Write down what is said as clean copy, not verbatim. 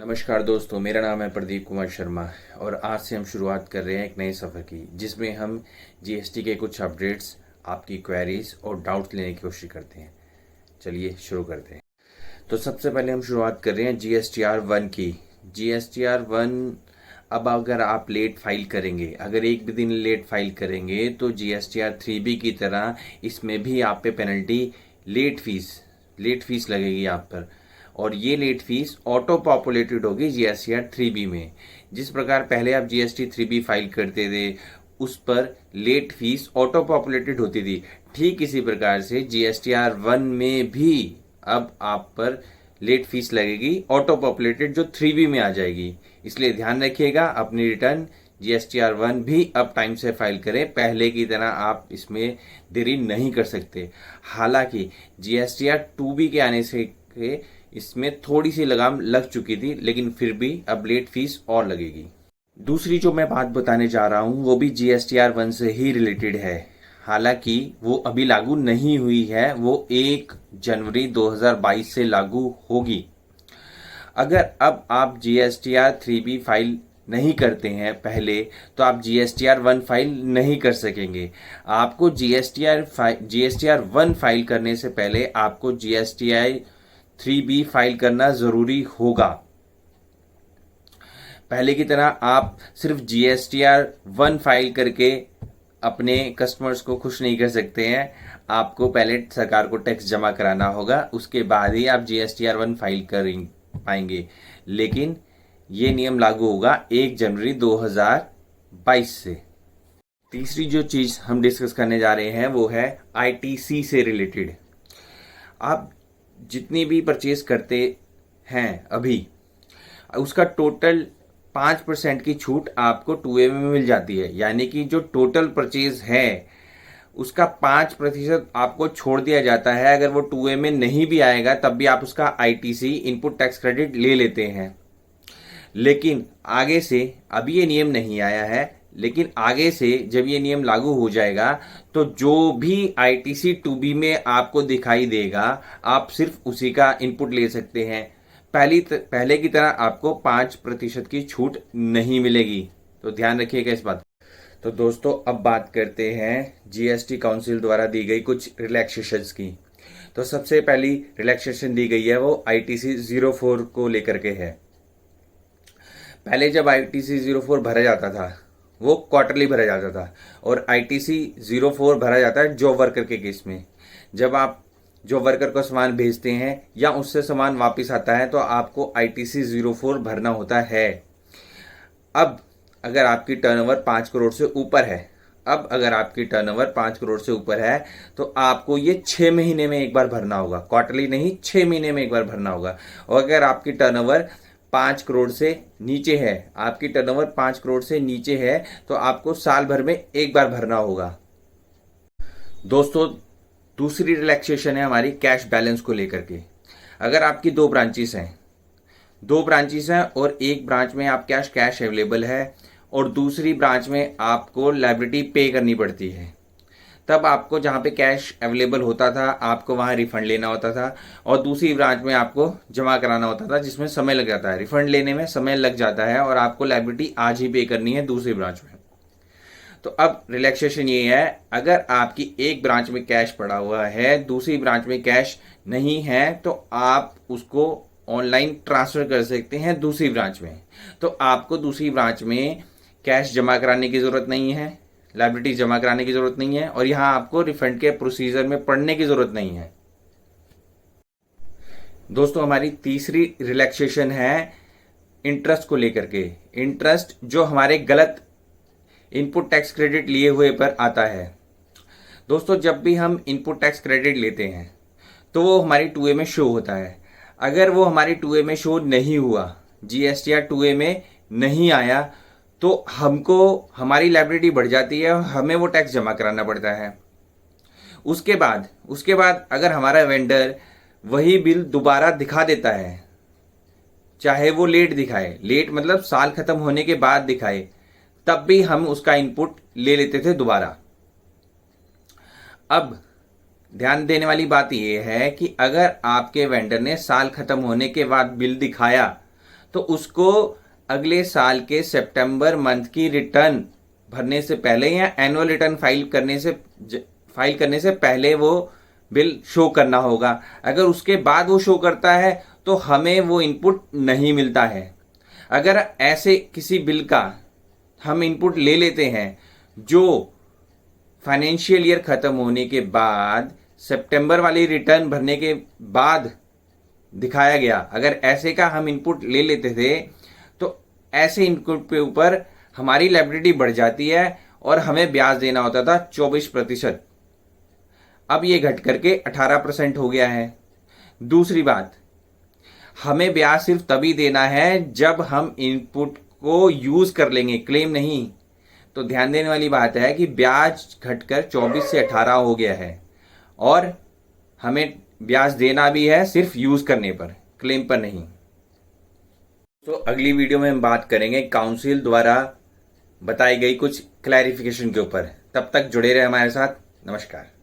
नमस्कार दोस्तों, मेरा नाम है प्रदीप कुमार शर्मा और आज से हम शुरुआत कर रहे हैं एक नए सफ़र की, जिसमें हम जीएसटी के कुछ अपडेट्स, आपकी क्वेरीज और डाउट्स लेने की कोशिश करते हैं। चलिए शुरू करते हैं। तो सबसे पहले हम शुरुआत कर रहे हैं GSTR 1 की। GSTR 1 अब अगर आप लेट फाइल करेंगे, अगर एक भी दिन लेट फाइल करेंगे तो GSTR 3B की तरह इसमें भी आप पे पेनल्टी लेट फीस लगेगी आप पर। और ये लेट फीस ऑटो पॉपुलेटेड होगी GSTR 3B में। जिस प्रकार पहले आप GST 3B फाइल करते थे उस पर लेट फीस ऑटो पॉपुलेटेड होती थी, ठीक इसी प्रकार से GSTR 1 में भी अब आप पर लेट फीस लगेगी ऑटो पॉपुलेटेड, जो 3B में आ जाएगी। इसलिए ध्यान रखिएगा, अपनी रिटर्न GSTR 1 भी अब टाइम से फाइल करें। पहले की तरह आप इसमें देरी नहीं कर सकते। हालांकि GSTR 2B के आने से इसमें थोड़ी सी लगाम लग चुकी थी, लेकिन फिर भी अब लेट फीस और लगेगी। दूसरी जो मैं बात बताने जा रहा हूं वो भी GSTR 1 से ही रिलेटेड है। हालांकि वो अभी लागू नहीं हुई है, वो 1 जनवरी 2022 से लागू होगी। अगर अब आप GSTR 3B फाइल नहीं करते हैं पहले, तो आप GSTR 1 फाइल नहीं कर सकेंगे। आपको GSTR 1 फाइल करने से पहले आपको GSTR 3B फाइल करना जरूरी होगा। पहले की तरह आप सिर्फ GSTR 1 फाइल करके अपने कस्टमर्स को खुश नहीं कर सकते हैं। आपको पहले सरकार को टैक्स जमा कराना होगा, उसके बाद ही आप GSTR 1 फाइल कर पाएंगे। लेकिन ये नियम लागू होगा 1 जनवरी 2022 से। तीसरी जो चीज हम डिस्कस करने जा रहे हैं वो है ITC से रिलेटेड। आप जितनी भी परचेज करते हैं अभी, उसका टोटल 5% की छूट आपको 2A में मिल जाती है। यानी कि जो टोटल परचेज है उसका 5% आपको छोड़ दिया जाता है। अगर वो 2A में नहीं भी आएगा तब भी आप उसका ITC इनपुट टैक्स क्रेडिट ले लेते हैं। लेकिन आगे से, अभी ये नियम नहीं आया है, लेकिन आगे से जब ये नियम लागू हो जाएगा तो जो भी ITC 2B में आपको दिखाई देगा आप सिर्फ उसी का इनपुट ले सकते हैं। पहले की तरह आपको 5% की छूट नहीं मिलेगी, तो ध्यान रखिएगा इस बात। तो दोस्तों अब बात करते हैं GST काउंसिल द्वारा दी गई कुछ रिलैक्सेशंस की। तो सबसे पहली रिलैक्सेशन दी गई है वो ITC 04 को लेकर के है। पहले जब ITC 04 भरा जाता था वो क्वार्टरली भरा जाता था, और ITC 04 भरा जाता है जॉब वर्कर के केस में। जब आप जॉब वर्कर को सामान भेजते हैं या उससे सामान वापस आता है तो आपको ITC 04 भरना होता है। अब अगर आपकी टर्नओवर 5 करोड़ से ऊपर है, तो आपको ये 6 महीने में एक बार भरना होगा, क्वार्टरली नहीं, 6 महीने में एक बार भरना होगा। और अगर आपकी टर्नओवर 5 करोड़ से नीचे है, तो आपको साल भर में एक बार भरना होगा। दोस्तों दूसरी रिलैक्सेशन है हमारी कैश बैलेंस को लेकर के। अगर आपकी 2 ब्रांचेस हैं और एक ब्रांच में आप कैश अवेलेबल है और दूसरी ब्रांच में आपको लायबिलिटी पे करनी पड़ती है, तब आपको जहां पे कैश अवेलेबल होता था आपको वहां रिफंड लेना होता था, और दूसरी ब्रांच में आपको जमा कराना होता था, जिसमें समय लग जाता है। रिफंड लेने में समय लग जाता है और आपको लायबिलिटी आज ही पे करनी है दूसरी ब्रांच में। तो अब रिलैक्सेशन ये है, अगर आपकी एक ब्रांच में कैश पड़ा हुआ है, दूसरी ब्रांच में कैश नहीं है, तो आप उसको ऑनलाइन ट्रांसफर कर सकते हैं दूसरी ब्रांच में। तो आपको दूसरी ब्रांच में कैश जमा कराने की जरूरत नहीं है, लायबिलिटी जमा कराने की जरूरत नहीं है, और यहां आपको रिफंड के प्रोसीजर में पढ़ने की जरूरत नहीं है। दोस्तों हमारी तीसरी रिलैक्सेशन है इंटरेस्ट को लेकर के। इंटरेस्ट जो हमारे गलत इनपुट टैक्स क्रेडिट लिए हुए पर आता है। दोस्तों जब भी हम इनपुट टैक्स क्रेडिट लेते हैं तो वो हमारी 2A में शो होता है। अगर वो हमारी 2A में शो नहीं हुआ, GSTR 2A में नहीं आया, तो हमको हमारी लायबिलिटी बढ़ जाती है और हमें वो टैक्स जमा कराना पड़ता है। उसके बाद अगर हमारा वेंडर वही बिल दोबारा दिखा देता है, चाहे वो लेट दिखाए, लेट मतलब साल खत्म होने के बाद दिखाए, तब भी हम उसका इनपुट ले लेते थे दोबारा। अब ध्यान देने वाली बात यह है कि अगर आपके वेंडर ने साल खत्म होने के बाद बिल दिखाया तो उसको अगले साल के सितंबर मंथ की रिटर्न भरने से पहले या एनुअल रिटर्न फाइल करने से पहले वो बिल शो करना होगा। अगर उसके बाद वो शो करता है तो हमें वो इनपुट नहीं मिलता है। अगर ऐसे किसी बिल का हम इनपुट ले लेते हैं जो फाइनेंशियल ईयर खत्म होने के बाद सितंबर वाली रिटर्न भरने के बाद दिखाया गया, अगर ऐसे का हम इनपुट ले लेते थे तो ऐसे इनपुट के ऊपर हमारी लायबिलिटी बढ़ जाती है और हमें ब्याज देना होता था 24%। अब ये घट करके 18% हो गया है। दूसरी बात, हमें ब्याज सिर्फ तभी देना है जब हम इनपुट को यूज कर लेंगे, क्लेम नहीं। तो ध्यान देने वाली बात है कि ब्याज घटकर 24 से 18 हो गया है और हमें ब्याज देना भी है सिर्फ यूज करने पर, क्लेम पर नहीं। तो अगली वीडियो में हम बात करेंगे काउंसिल द्वारा बताई गई कुछ क्लैरिफिकेशन के ऊपर। तब तक जुड़े रहे हमारे साथ। नमस्कार।